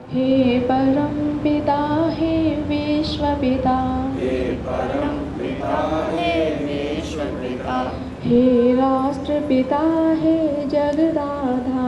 हे परम पिता हे विश्व पिता, हे परम पिता हे विश्व पिता, हे राष्ट्र पिता हे जगदाधा,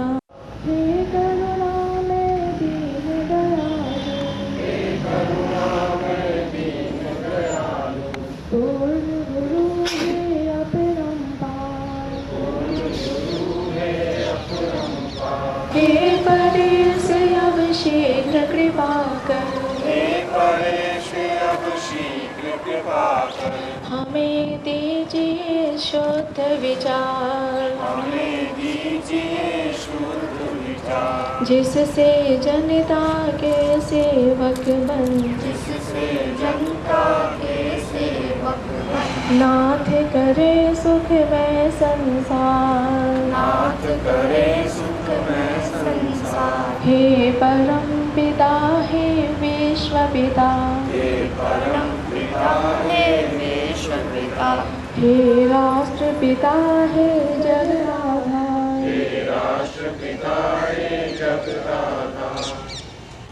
हे करुणामय दीन दयालु, हे करुणामय दीन दयालु, पूर्ण गुरु हे अपरंपार, गुरु है अपरंपार, हे परेश अब शीघ्र कृपा कर, हे परेश अब शीघ्र कृपा कर, हमें दीजिए शुद्ध विचार, हमें दीजिए शुद्ध विचार, जिससे जनता के सेवक बन, जिससे जनता के सेवक बन, नाथ करे सुखमय संसार, नाथ करे सुखमय संसार, हे परम पिता हे विश्व पिता, हे परम पिता हे विश्व पिता, हे राष्ट्र पिता हे जगदाधार, हे राष्ट्र पिता हे जगदाता,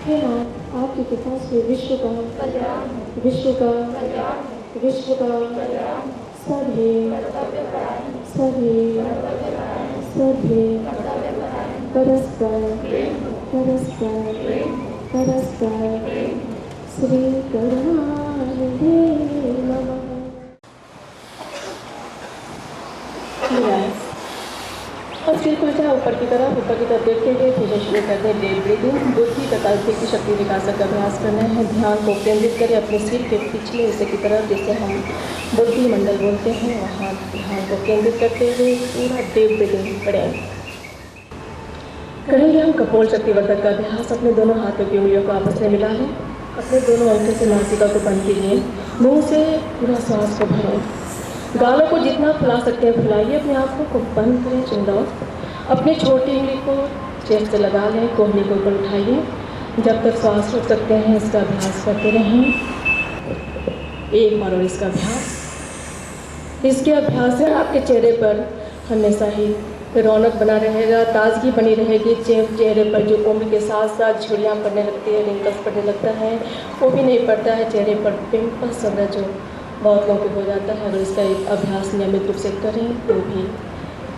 हे नाथ आपकी कृपा से विश्व का विश्व का विश्व का सभी सभी सभी परस्पर परस्पर परस्पर श्री करुणानिधि नमः। और सिर को उठा ऊपर की तरफ देखते हुए फिर शुरू करते हैं डीप ब्रीदिंग। बुद्धि तथा की शक्ति विकासक का अभ्यास करना है। ध्यान को केंद्रित करें अपने सिर के पिछले हिस्से की तरफ, जिसे हम बुद्धि मंडल बोलते हैं। वहाँ ध्यान को केंद्रित करते हुए पूरा डीप ब्रीदिंग करें। करेंगे हम कपोल शक्तिवर्धक का अभ्यास। अपने दोनों हाथों की उंगलियों को आपस में मिला लें। अपने दोनों अंगों से नासिका को बंद कीजिए। मुंह से पूरा सांस को भरें। गालों को जितना फुला सकते हैं फुलाइए। अपने आँखों को बंद करें। चिंदा अपनी छोटी उंगली को चेस्ट से लगा लें। कोहनी को ऊपर उठाइए। जब तक सांस रोक सकते हैं इसका अभ्यास करते रहें। एक बार और इसका अभ्यास। इसके अभ्यास से आपके चेहरे पर हमेशा ही रौनक बना रहेगा, ताजगी बनी रहेगी। चेहरे पर जो उम्र के साथ साथ झुर्रियाँ पड़ने लगती है, रिंकल्स पड़ने लगता है, वो भी नहीं पड़ता है। चेहरे पर पिंपल्स वगैरह जो बहुत लोगों को हो जाता है, अगर इसका एक अभ्यास नियमित रूप से करें तो भी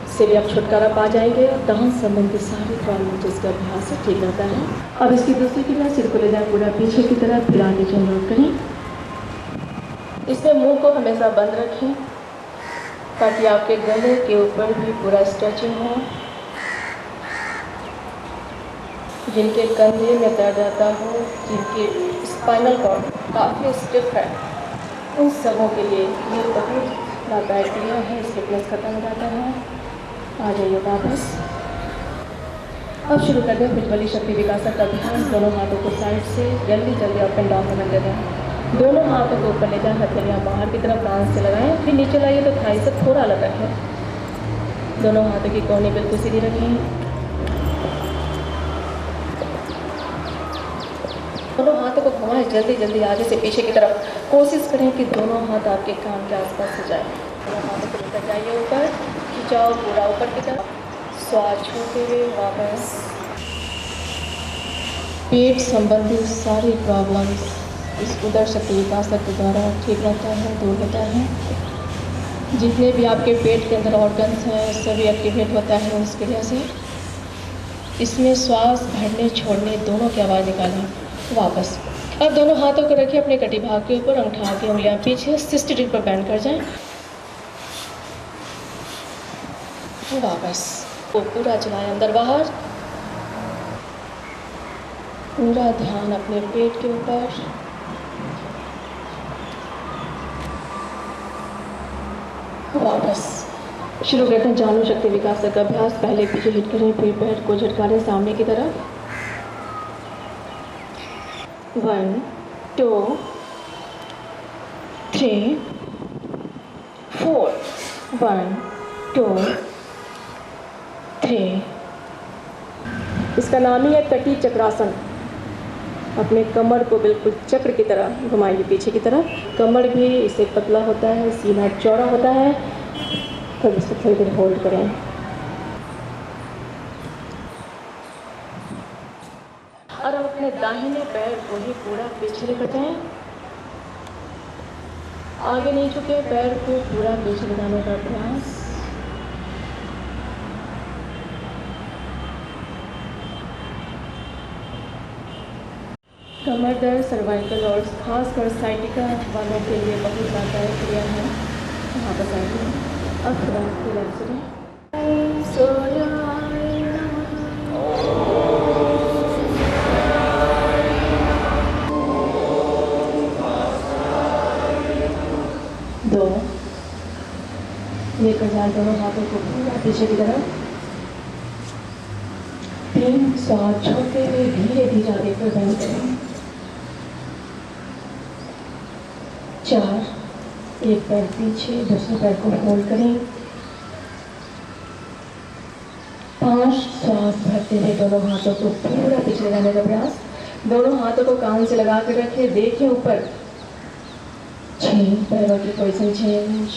इससे भी आप छुटकारा पा जाएंगे। और दांत संबंधी सारी प्रॉब्लम जिसका अभ्यास से ठीक रहता है। अब इसकी दूसरी क्रिया, सिर को ले जाए पूरा पीछे की तरफ, फिर आगे चंद्र करें। इसमें मुंह को हमेशा बंद रखें ताकि आपके गले के ऊपर भी पूरा स्ट्रेचिंग हो। जिनके कंधे में दर्द रहता हो, जिनके स्पाइनल कॉर्ड काफ़ी स्टिफ है, उन सबों के लिए ये बहुत लाभदायक क्रिया है। स्टिफनेस खत्म हो जाता है। आ जाइए वापस। अब शुरू करते हैं पिछवाली शक्ति विकासक का अभ्यास। दोनों हाथों को साइड से जल्दी जल्दी अप एंड डाउन होने देते हैं। दोनों हाथों को ऊपर ले जाएं, हथेलियाँ बाहर की तरफ कान से लगाएं, फिर नीचे लाइए तो थाई से थोड़ा अलग रखें। दोनों हाथों की कोहनी बिल्कुल सीधी रखें। दोनों हाथों को घुमाएं जल्दी जल्दी आगे से पीछे की तरफ। कोशिश करें कि दोनों हाथ आपके कान के आसपास हो जाए। दोनों हाथों को लेकर जाइए ऊपर, खिंचाओ पूरा ऊपर की तरफ। श्वास छोड़ते हुए वापस। पेट संबंधी सारी प्रॉब्लम्स इस उदर शक्ति विकासक के द्वारा ठीक रहता है, दूर होता है। जितने भी आपके पेट के अंदर ऑर्गन्स हैं सभी एक्टिवेट होता है उस क्रिया से। इसमें श्वास भरने छोड़ने दोनों की आवाज़ निकालें। वापस। अब दोनों हाथों को रखिए अपने कटी भाग के ऊपर, अंगूठा की उंगलियां पीछे 60 डिग्री पर बैंड कर जाएं। वापस। वो पूरा चलाएं अंदर बाहर। पूरा ध्यान अपने पेट के ऊपर। वापस। शुरू करते हैं जानु शक्ति विकासक का अभ्यास। पहले पीछे हिट करें, फिर पैर को झटका लें सामने की तरफ। 1 2 3 4 1 2 3। इसका नाम ही है कटी चक्रासन। अपने कमर को बिल्कुल चक्र की तरह घुमाइए पीछे की तरफ। कमर भी इससे पतला होता है, सीना चौड़ा होता है। तब इसको थोड़ी देर होल्ड करें। और हम अपने अपने दाहिने पैर को ही पूरा पीछे लेकर जाएं। आगे नहीं झुके, पैर को पूरा पीछे लगाने का प्रयास। कमर दर्द, सर्वाइकल और खासकर साइटिका वालों के लिए बहुत लाभदायक क्रिया है। यहाँ पर आइए, अब थोड़ा रिलैक्स करें। दोनों लेकर जाए दोनों हाथों को पूरा पीछे की तरफ। 3 सांस छोड़ते हुए धीरे धीरे आगे को बंद करें। 4, एक पैर पीछे, दूसरे पैर को होल्ड करें। 5, सांस भरते हुए दोनों हाथों को पूरा पीछे लगाने का प्रयास। दोनों हाथों को कान से लगा कर रखें, देखें ऊपर। 6, पैरों की पोजीशन चेंज।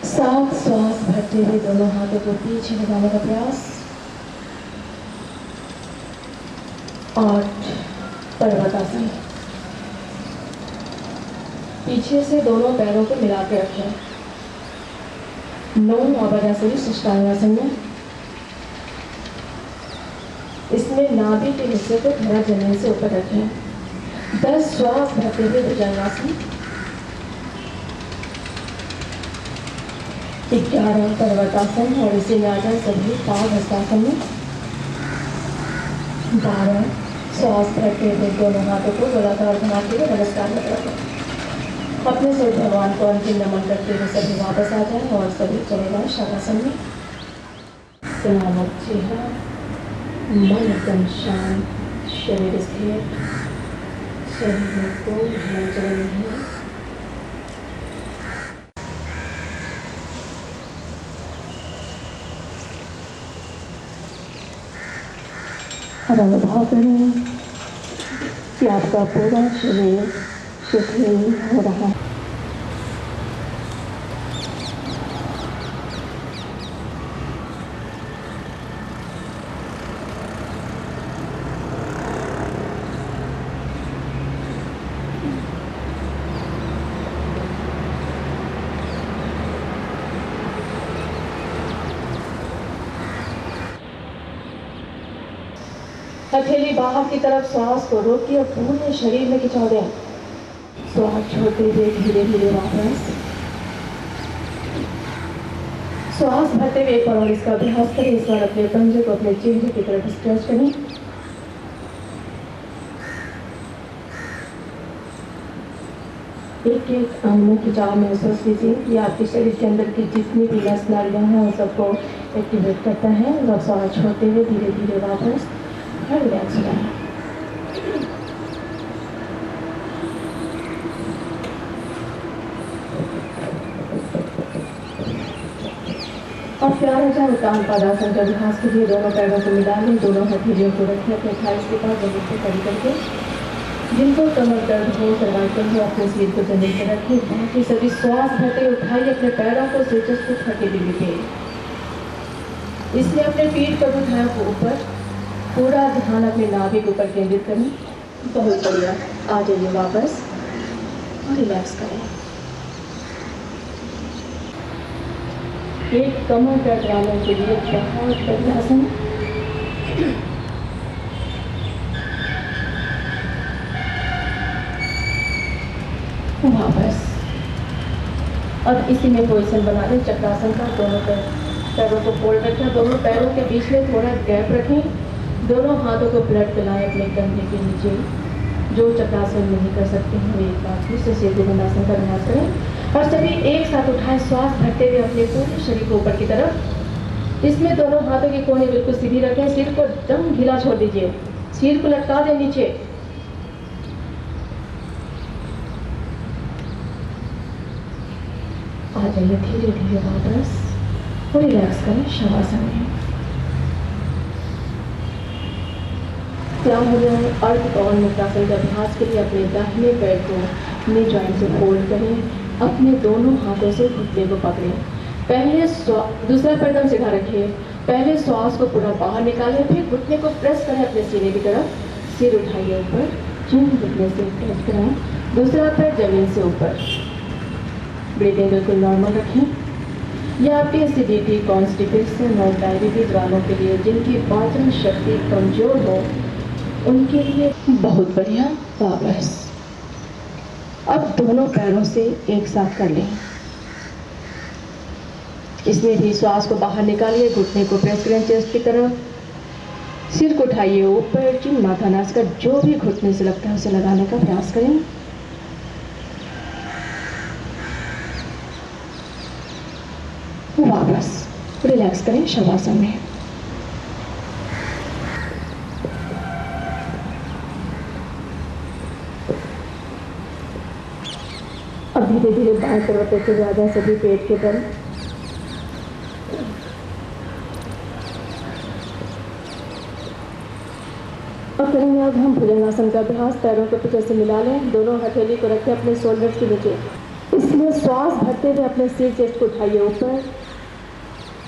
7, सांस भरते हुए दोनों हाथों को पीछे लगाने का प्रयास। 8, पर्वतासन। पीछे से दोनों पैरों को मिला के रखें। 9, आभ्यंतरी शिष्टांगासन में। इसमें नाभि के हिस्से को थोड़ा जमीन से ऊपर रखें। 10, श्वास भरते हुए भुजंगासन। 11, पर्वतासन और इसे में आ जाए सभी पाव हस्तासन में। 12, श्वास भरते हुए दोनों हाथों को गोलाकार घुमाते हुए नमस्कार में रखें। अपने से भगवान को अंतिम नमन करते हुए सभी वापस आ जाएं और सभी चले जाएं शवासन में। सलामत चेहरा, मन एकदम शांत, शरीर स्थिर, शरीर में कोई हलचल नहीं है। अब अनुभव करें कि आपका पूरा शरीर शिथिल हो रहा है। हथेली बाहर की तरफ श्वास को रोकिए और पूरे शरीर में खिंचा दें। श्वास छोड़ते हुए धीरे धीरे वापस। श्वास भरते हुए एक बार और इसका अभ्यास करें। इस बार अपने पंजे को अपने चेहरे की तरफ स्ट्रेच करें। एक एक अंग में खिंचाव महसूस कीजिए। ये आपके शरीर के अंदर की जितनी भी नस नालियां हैं उन सबको एक्टिवेट करता है। और श्वास छोड़ते हुए धीरे धीरे वापस रिलैक्स हो जाए। और प्यार हो जाए उत्तान पादासन का अभ्यास के लिए दोनों पैरों को मिला लें। दोनों हथेलियों को रखें अपने थाइस के पास जमीन से कड़ी करके। जिनको कमर दर्द हो, सर्वाइकल हो, अपने सिर को जमीन पर रखें। बाकी सभी श्वास भरते उठाइए अपने पैरों को स्ट्रेचेस को थके दिल्ली पे। इसलिए अपने पीठ पर उठाया को ऊपर, पूरा ध्यान अपने नाभि के ऊपर केंद्रित करें। बहुत बढ़िया, आ जाइए वापस और रिलैक्स करें। एक कमर दर्द वालों के लिए बहुत बढ़िया आसन। वापस। अब इसी में पोजीशन बना लें चक्रासन का। दोनों पैरों को फोल्ड रखें। दोनों पैरों के बीच में थोड़ा गैप रखें। दोनों हाथों को पलट फैलाएं अपने कंधे के नीचे। जो चक्रासन नहीं कर सकते हैं वे एक बार फिर से सेतुबंधासन का अभ्यास करें। और सभी एक साथ उठाएं, श्वास भरते हुए अपने पूरे शरीर को ऊपर की तरफ। इसमें दोनों हाथों की कोहनी बिल्कुल सीधी रखें। सिर को एकदम ढीला छोड़ दीजिए। सिर को लटका दें नीचे। आ जाइए धीरे धीरे वापस और रिलैक्स करें शवासन में। तैयार हो जाए अर्ध कौन मुद्रासन के अभ्यास के लिए अपने दाहिने पैर को नी जॉइंट से फोल्ड करें। अपने दोनों हाथों से घुटने को पकड़ें। पहले दूसरा पैर एकदम सीधा रखिए पहले श्वास को पूरा बाहर निकालें, फिर घुटने को प्रेस करें अपने सीने की तरफ, सिर उठाइए ऊपर, चिन घुटने से प्रेस करें, दूसरा पैर जमीन से ऊपर। ब्रीदिंग बिल्कुल नॉर्मल रखें। यह आपकी एसिडिटी, कॉन्स्टिपेशन और डायबिटीज वालों के लिए, जिनकी पाचन शक्ति कमजोर हो, उनके लिए बहुत बढ़िया। वापस अब दोनों पैरों से एक साथ कर लें। इसमें भी श्वास को बाहर निकालिए, घुटने को प्रेस करें चेस्ट की तरफ, सिर को उठाइए ऊपर, चिन माथा नाक का जो भी घुटने से लगता है उसे लगाने का प्रयास करें। वापस रिलैक्स करें शवासन में। अब धीरे धीरे बाएं तरफ लेके जा जाए सभी पेट के बल। अब करेंगे अब हम भुजंगासन का अभ्यास। पैरों को पीछे से मिला लें, दोनों हथेली को रखें अपने शोल्डर्स के नीचे। इसलिए श्वास भरते हुए अपने सिर चेस्ट को उठाइए ऊपर,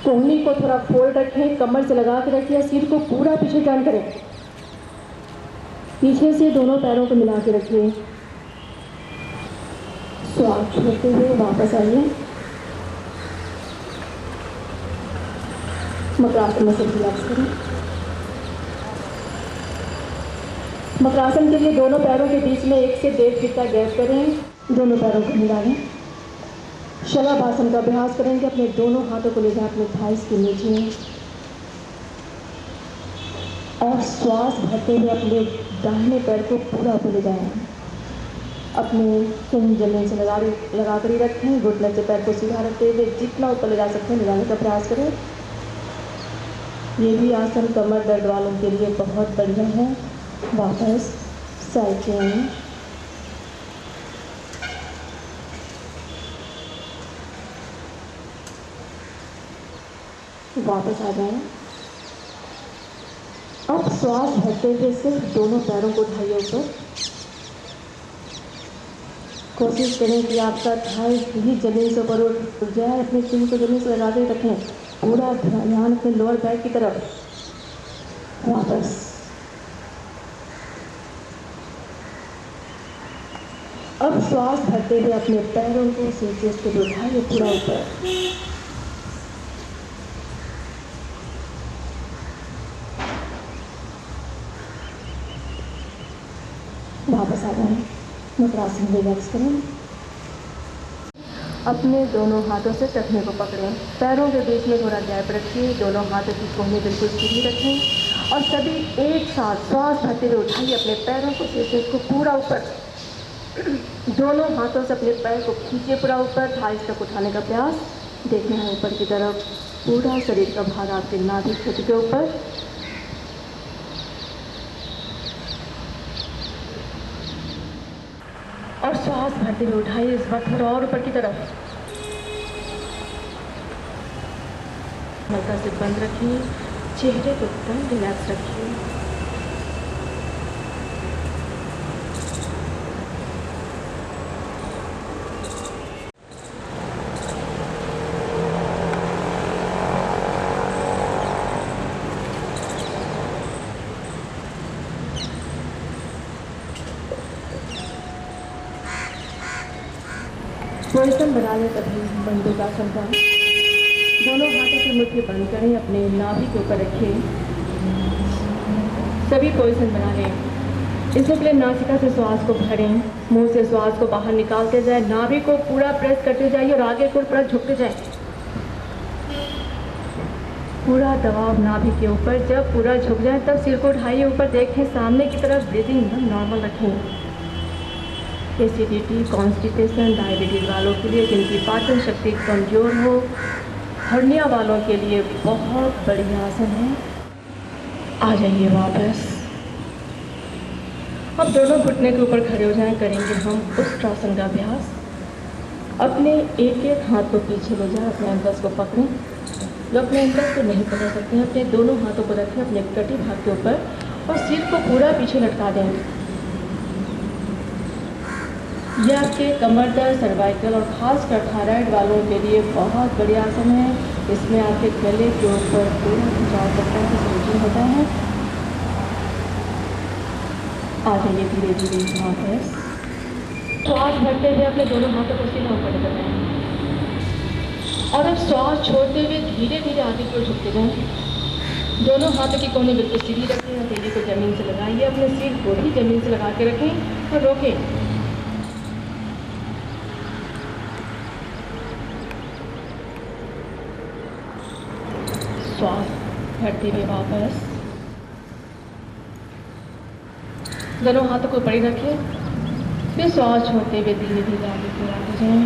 कोहनी को थोड़ा फोल्ड रखें, कमर से लगा के रखिए, सिर को पूरा पीछे टर्न करें, पीछे से दोनों पैरों को मिला के रखिए। श्वास छोड़ते हुए वापस आइए। मकरासन में रिलैक्स करें। मकरासन के लिए दोनों पैरों के बीच में 1 से 1.5 फीट का गैप करें, दोनों पैरों को मिला लें। शलभासन का अभ्यास करेंगे। अपने दोनों हाथों को ले जाए अपने थाइस के नीचे और श्वास भरते हुए अपने दाहिने पैर को पूरा ऊपर ले जाएं। अपने सिर जमीन से लगा कर ही रखें, घुटने से पैर को सीधा रखते हुए जितना ऊपर ले जा सकते हैं ले जाने का प्रयास करें। ये भी आसन कमर दर्द वालों के लिए बहुत बढ़िया है। वापस साइड चेंज। वापस आ जाएं। अब श्वास भरते हुए सिर्फ दोनों पैरों को उठाइए ऊपर। कोशिश करें कि आपका थाई भी जमीन से ऊपर उठ जाए। अपने सिर को जमीन से लगा के रखें, पूरा ध्यान अपने लोअर बैक की तरफ। वापस अब श्वास भरते हुए अपने पैरों को सिर चेस्ट पे उठाइए पूरा ऊपर। वापस आ जाएं। मकरासन रिलैक्स करें। अपने दोनों हाथों से टखने को पकड़ें, पैरों के बीच में थोड़ा गैप रखिए, दोनों हाथों की कोहनी बिल्कुल सीधी रखें और सभी एक साथ श्वास भरते हुए उठाइए अपने पैरों को, सिर चेस्ट को पूरा ऊपर। दोनों हाथों से अपने पैर को खींचिए पूरा ऊपर, थाइस तक उठाने का प्रयास। देखना है ऊपर की तरफ, पूरा शरीर का भार आपके नाभि छेद के ऊपर। और श्वास भरते हुए उठाइए इस बार थोड़ा और ऊपर की तरफ। हल्का से बंद रखिए, चेहरे को एकदम रिलैक्स रखिए। पोजिशन बना लें तभी बंदूकासन का। दोनों हाथों की मुट्ठी बंद करें, अपने नाभि के ऊपर रखें, सभी पोजिशन बना लें। इससे पहले नासिका से श्वास को भरें, मुंह से श्वास को बाहर निकालते जाए, नाभि को पूरा प्रेस करते जाइए और आगे को पूरा झुकते जाए। पूरा दबाव नाभि के ऊपर। जब पूरा झुक जाए तब सिर को उठाइए ऊपर, देखें सामने की तरफ। ब्रीदिंग एकदम नॉर्मल रखें। एसिडिटी, कॉन्स्टिपेशन, डायबिटीज़ वालों के लिए, जिनकी पाचन शक्ति कमज़ोर हो, हर्निया वालों के लिए बहुत बढ़िया आसन है। आ जाइए वापस। अब दोनों घुटने के ऊपर खड़े हो जाएं। करेंगे हम उष्ट्रासन का अभ्यास। अपने एक एक हाथ को पीछे ले जाएं, अपने अंगस को पकड़ें। जो अपने अंगस को नहीं पकड़ सकते हैं, अपने दोनों हाथों को रखें अपने कटी भाग के ऊपर और सिर को पूरा पीछे लटका दें। यह आपके कमर दर्द, सर्वाइकल और खासकर थायराइड वालों के लिए बहुत बढ़िया आसन है। इसमें आपके गले के ऊपर पूरा खिंचाव करता है, स्ट्रेचिंग होता है। आ जाइए धीरे धीरे यहाँ पर। श्वास भरते हुए अपने दोनों हाथों को सीधा ऊपर लेकर जाएं और अब श्वास छोड़ते हुए धीरे धीरे आगे की ओर झुकते जाएं। दोनों हाथों की कोहनी बिल्कुल सीधी रखें, हथेली को जमीन से लगाइए, अपने सिर को भी जमीन से लगा के रखें और रोकें। श्वास भरते हुए वापस दोनों हाथों को ऊपर ही रखिए, फिर श्वास छोड़ते हुए धीरे धीरे आगे की ओर आते जाएं।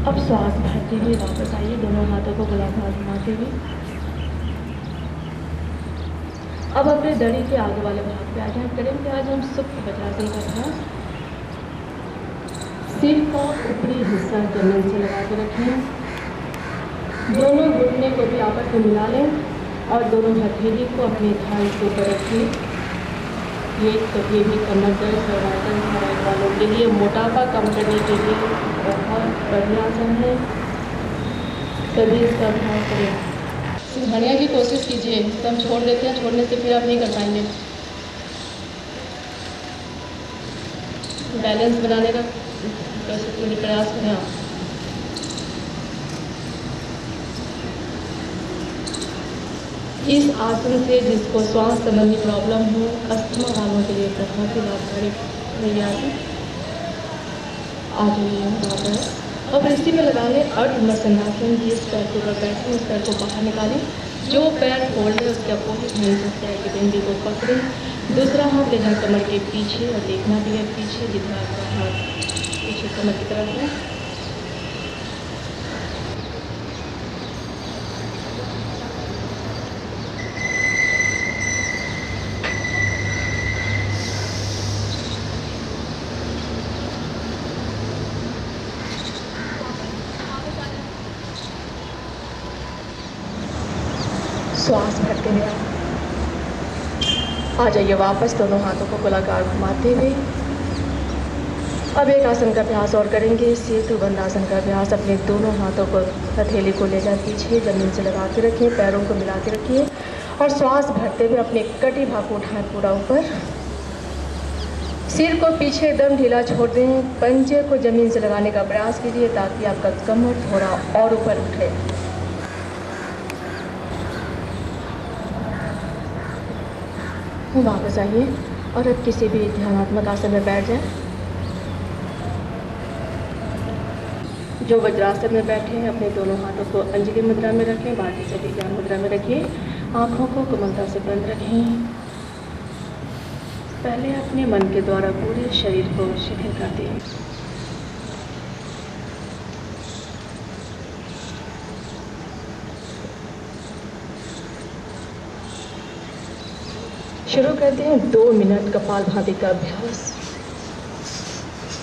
अब श्वास भरते हुए वापस आइए, दोनों हाथों को गोलाकार घुमाते हुए। अब अपने दड़ी के आगे वाले भाग पे आ जाए। करेंगे आज हम सुप्त वज्रासन का अभ्यास। सिर का ऊपरी हिस्सा जमीन से लगा के रखें, दोनों घुटने को भी आपस में मिला लें और दोनों हथेली को अपनी थाई के ऊपर रखिए। ये कभी भी कमर दर्द, सर्वाइकल, थायराइड वालों के लिए, मोटापा कम करने के लिए बहुत बढ़िया आसन है। कभी इसका अभ्यास करें। सिंघानिया की कोशिश कीजिए, तो हम छोड़ देते हैं, छोड़ने से फिर आप नहीं कर पाएंगे। बैलेंस बनाने का प्रयास करें आप। इस आसन से जिसको श्वास संबंधी प्रॉब्लम हो, अस्थमा वालों के लिए बहुत ही लाभकारी है ये आसन। आ जाइए यहाँ पर और इसी में लगा लें अर्धमसनासन। जिस पैर के ऊपर बैठे उस पैर को बाहर निकालें, जो पैर फोल्ड है उसके अपोजिट हैंड से पैर की डंडी को पकड़ें, दूसरा हाथ ले जाए कमर के पीछे और देखना भी है पीछे, जितना आपका हाथ पीछे कमर की तरफ है। श्वास भरते हुए आ जाइए वापस, दोनों हाथों को गोलाकार घुमाते हुए। अब एक आसन का अभ्यास और करेंगे, सेतु बंद आसन का अभ्यास। अपने दोनों हाथों को हथेली को ले जाए पीछे, जमीन से लगा के रखिए, पैरों को मिला के रखिए और श्वास भरते हुए अपने कटी भाग को उठाएं पूरा ऊपर। सिर को पीछे एकदम ढीला छोड़ दें, पंजे को जमीन से लगाने का प्रयास कीजिए ताकि आपका कमर थोड़ा और ऊपर उठे। वापस आइए और अब किसी भी ध्यानात्मक आसन में बैठ जाएं। जो वज्रासन में बैठे हैं अपने दोनों हाथों को अंजलि मुद्रा में रखें, बाकी सभी ज्ञान मुद्रा में रखिए। आँखों को कोमलता से बंद रखें। पहले अपने मन के द्वारा पूरे शरीर को शिथिल कर दें। शुरू करते हैं 2 मिनट कपालभाति का अभ्यास।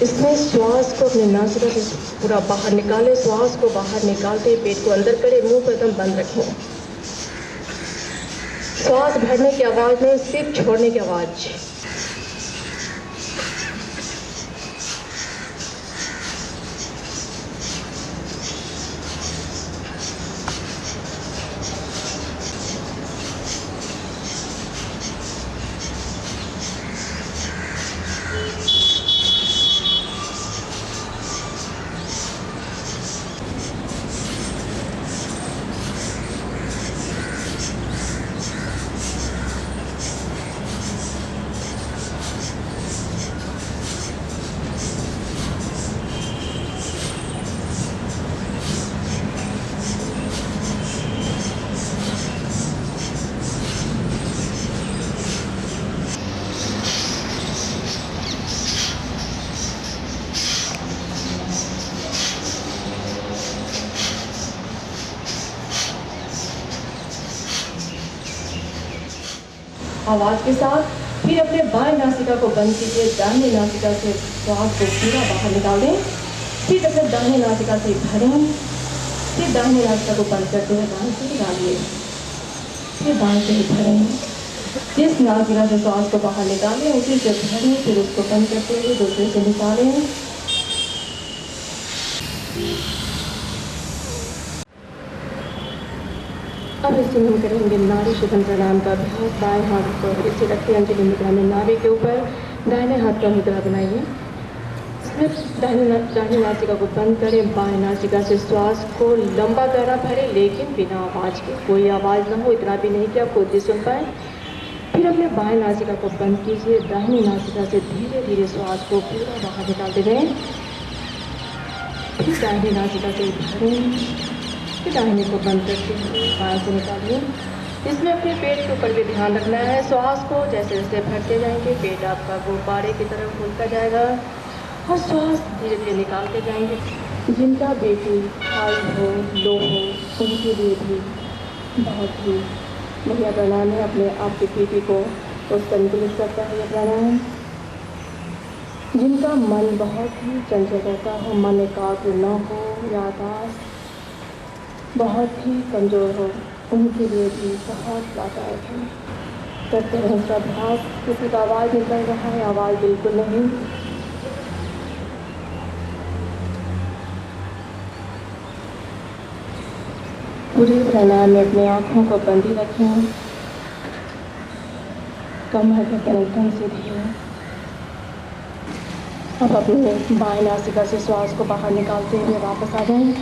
इसमें श्वास को अपने नासिका से पूरा बाहर निकालें, श्वास को बाहर निकालते पेट को अंदर करें, मुंह को एकदम बंद रखें। श्वास भरने की आवाज़ नहीं, सिर्फ छोड़ने की आवाज़। आवाज़ के साथ फिर अपने बाएं नासिका को बंद कीजिए, दाहिने नासिका से श्वास को पूरा बाहर निकाल दें। फिर अपने दाहिने नासिका से भरें, फिर दाहिने नासिका को बंद करते हुए बाहर से निकालिए। फिर बाएं से ही भरें। जिस नासिका से श्वास को बाहर निकालें उसी से भरें, फिर उसको बंद करते हुए दूसरे से निकालें। अब इसमें हम करेंगे नाड़ी शुद्धन प्राणायाम का अभ्यास। बाएं हाथ को इसे रखते अंजलि मुद्रा में नाभि के ऊपर, दाहिने हाथ का मुद्रा बनाइए। इसमें दाहिनी नासिका को बंद करें, बाएं नासिका से श्वास को लंबा गहरा भरें, लेकिन बिना आवाज़ के। कोई आवाज़ ना हो, इतना भी नहीं कि आप खुद भी सुन पाए। फिर अपने बाएं नासिका को बंद कीजिए, दाहिनी नासिका से धीरे धीरे श्वास को पूरा बाहर निकालते रहें। फिर दाहिनी नासिका से भरें, फिर दाहिने को बंद करते हुए बाएं से निकालिए। इसमें अपने पेट के ऊपर भी ध्यान रखना है। श्वास को जैसे जैसे भरते जाएंगे पेट आपका गुब्बारे की तरफ खुलता जाएगा और श्वास धीरे धीरे निकालते जाएंगे। जिनका बीपी हाई हो, लो हो, उनके लिए भी बहुत ही बढ़िया प्राणायाम है। अपने आपके बीपी को संतुलित करता है यह प्राणायाम। जिनका मन बहुत ही चंचल रहता हो, मन एकाग्र न हो, याददाश्त बहुत ही कमज़ोर हो, उनके लिए भी बहुत लाभदायक है। करते रहें इसका अभ्यास। किसी का आवाज़ निकल रहा है, आवाज़ बिल्कुल नहीं। पूरे प्राणायाम में अपनी आँखों को बंद ही रखें। कमर गर्दन एकदम सीधी है। अब अपने बाएं नासिका से श्वास को बाहर निकालते हुए वापस आ जाएं।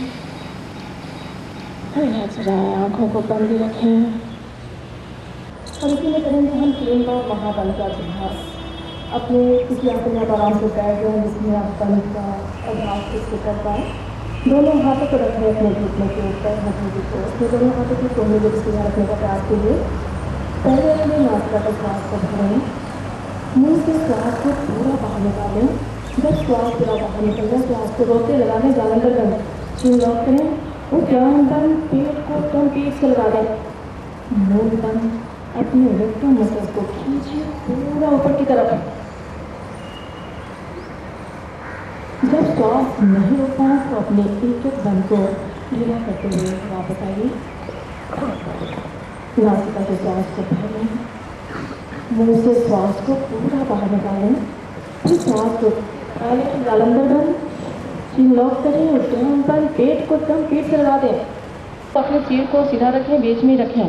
रिलैक्स हो जाएं, आँखों को बंद ही रखें। और इसी में करेंगे हम 3 बार महाबंद का अभ्यास। अपने किसी आसन में आप आराम से बैठ जाएं जिसमें आप बंद का अभ्यास किसको कर पाएँ। दोनों हाथों को रखें अपने घुटने के ऊपर, हथेली को फिर दोनों हाथों की कोहनी को सीधा रखने का प्रयास कीजिए। पहले अपने नासिका का श्वास को भरें, मुंह से श्वास को पूरा बाहर निकालें। जब श्वास पूरा बाहर निकल जाए श्वास को रोकते लगा दें, जालंधर बंद, चीन लॉक करें, वो जान बंद, पेट को एकदम पीठ से लगा दें, मुंह बंद, अपने रेक्टम मसल्स को खींचिए पूरा ऊपर की तरफ। जब श्वास नहीं रुक पाए तो अपने एक एक बंद को ढीला करते हुए वापस आइए। नासिका से श्वास को भरें, मुंह से श्वास को पूरा बाहर निकालें, फिर श्वास को जालंधर बंद, चीन लॉक करें, उद्यान बंद, पेट को एकदम पीठ से लगा दें। तो अपने सिर को सीधा रखें, बीच में रखें।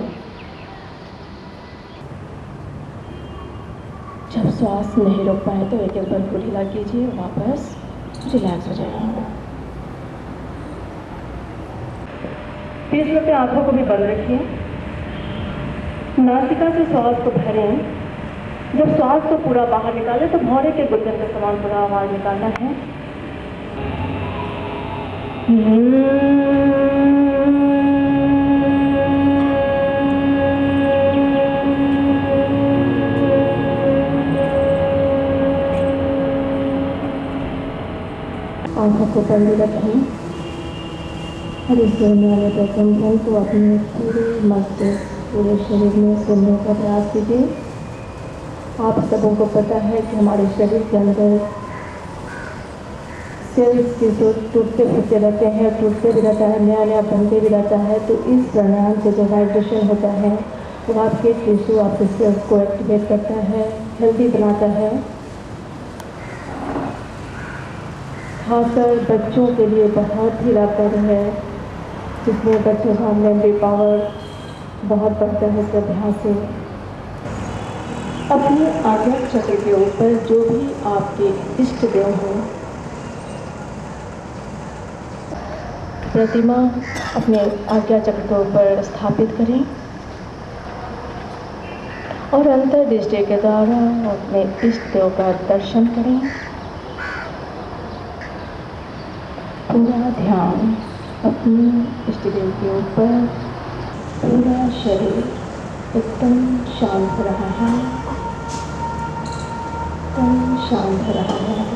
जब श्वास नहीं रोक पाए तो एक एक बंद को ढीला कीजिए, वापस रिलैक्स हो जाएं। फिर इसमें अपने आँखों को भी बंद रखिए। नासिका से श्वास को भरें। जब श्वास को पूरा बाहर निकालें तो भौरे के गुर्दन के समान पूरा आवाज निकालना है। आँखों को बंद रखें और इस वाले प्रकंपन को अपने पूरे मस्तिष्क, पूरे शरीर में सुनने का प्रयास कीजिए। आप सबों को पता है कि हमारे शरीर के अंदर सेल्स के जो टूटते फूटते रहते हैं, टूटते भी रहता है, नया नया बनते भी रहता है। तो इस प्राणायाम से जो वाइब्रेशन होता है वो आपके टिश्यू, आपके सेल्स को एक्टिवेट करता है, हेल्दी बनाता है। खासकर बच्चों के लिए बहुत ही लाभकारी है, जिसमें बच्चों का मेमोरी पावर बहुत बढ़ता है इस अभ्यास से। अपने आज्ञा चक्र के ऊपर जो भी आपके इष्ट देव हो, प्रतिमा अपने आज्ञा चक्र के ऊपर स्थापित करें और अंतर्दृष्टि के द्वारा अपने इष्ट देव का दर्शन करें। पूरा ध्यान अपने इष्ट देव के ऊपर, पूरा शरीर एकदम शांत रहा है, एकदम शांत रहा है।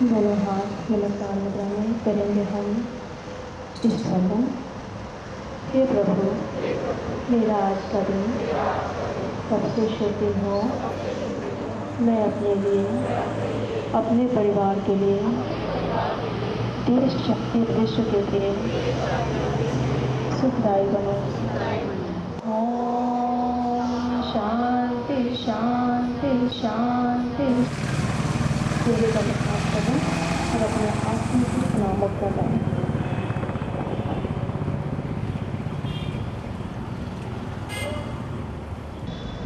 दोनों हाथ नमस्कार मुद्रा में करेंगे हम इष्ट वंदन। हे प्रभु, मेरा आज का दिन सबसे शुभ दिन हो। मैं अपने लिए, अपने परिवार के लिए, देश शक्ति विश्व के लिए सुखदायी बनो। ओम शांति शांति शांति। सूर्य का प्रकाश करें और अपने आत्मा को सलामत करें।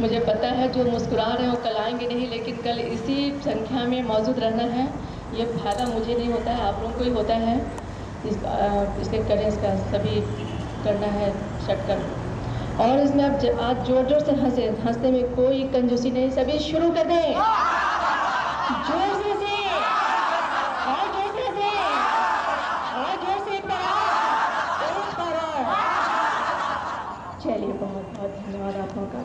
मुझे पता है जो मुस्कुरा रहे हैं वो कल आएंगे नहीं, लेकिन कल इसी संख्या में मौजूद रहना है। ये फायदा मुझे नहीं होता है, आप लोगों को ही होता है। इसके करें, इसका सभी करना है शटकर। और इसमें आप आज जोर जोर से हंसने में कोई कंजूसी नहीं। सभी शुरू कर दें, जोर से और जोर से और जोर से एक बार और। चलिए, बहुत बहुत धन्यवाद आप लोगों का।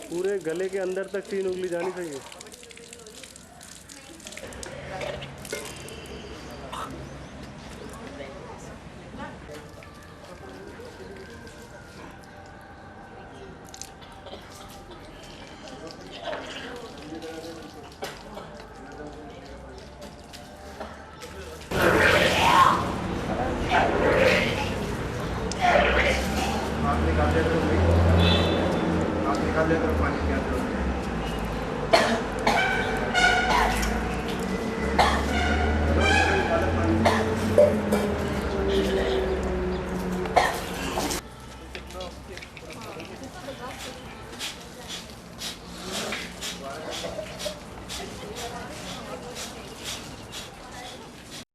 पूरे गले के अंदर तक 3 उंगली जानी चाहिए। आप निकाल दे तो पानी क्या